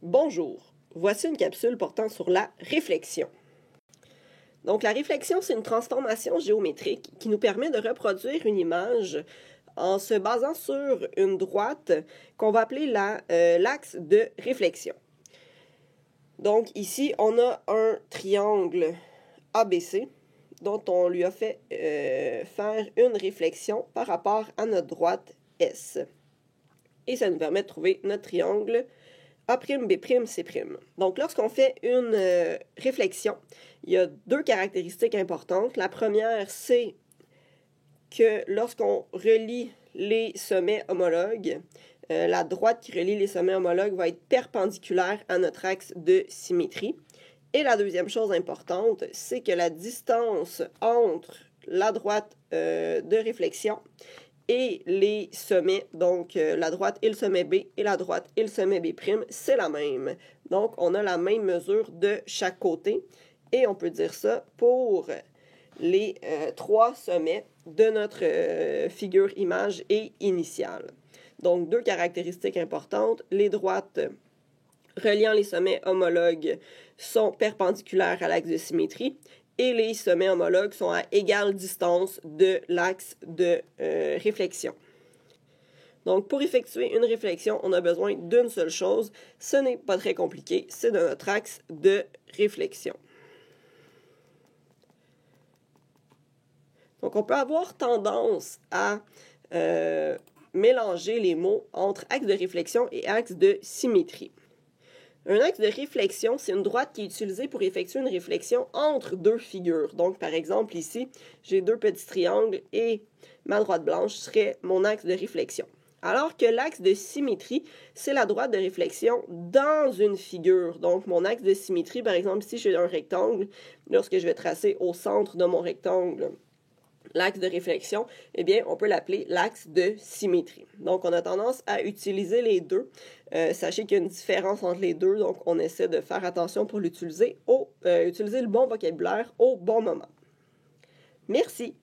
Bonjour, voici une capsule portant sur la réflexion. Donc la réflexion, c'est une transformation géométrique qui nous permet de reproduire une image en se basant sur une droite qu'on va appeler l'axe de réflexion. Donc ici, on a un triangle ABC dont on lui a fait faire une réflexion par rapport à notre droite S. Et ça nous permet de trouver notre triangle A'B', C'. Donc, lorsqu'on fait une réflexion, il y a deux caractéristiques importantes. La première, c'est que lorsqu'on relie les sommets homologues, la droite qui relie les sommets homologues va être perpendiculaire à notre axe de symétrie. Et la deuxième chose importante, c'est que la distance entre la droite de réflexion et les sommets, donc la droite et le sommet B et la droite et le sommet B', c'est la même. Donc, on a la même mesure de chaque côté. Et on peut dire ça pour les trois sommets de notre figure image et initiale. Donc, deux caractéristiques importantes. Les droites reliant les sommets homologues sont perpendiculaires à l'axe de symétrie et les sommets homologues sont à égale distance de l'axe de réflexion. Donc, pour effectuer une réflexion, on a besoin d'une seule chose. Ce n'est pas très compliqué, c'est de notre axe de réflexion. Donc, on peut avoir tendance à mélanger les mots entre axe de réflexion et axe de symétrie. Un axe de réflexion, c'est une droite qui est utilisée pour effectuer une réflexion entre deux figures. Donc, par exemple, ici, j'ai deux petits triangles et ma droite blanche serait mon axe de réflexion. Alors que l'axe de symétrie, c'est la droite de réflexion dans une figure. Donc, mon axe de symétrie, par exemple, ici, j'ai un rectangle. Lorsque je vais tracer au centre de mon rectangle l'axe de réflexion, eh bien, on peut l'appeler l'axe de symétrie. Donc, on a tendance à utiliser les deux. Sachez qu'il y a une différence entre les deux, donc on essaie de faire attention pour l'utiliser, utiliser le bon vocabulaire au bon moment. Merci!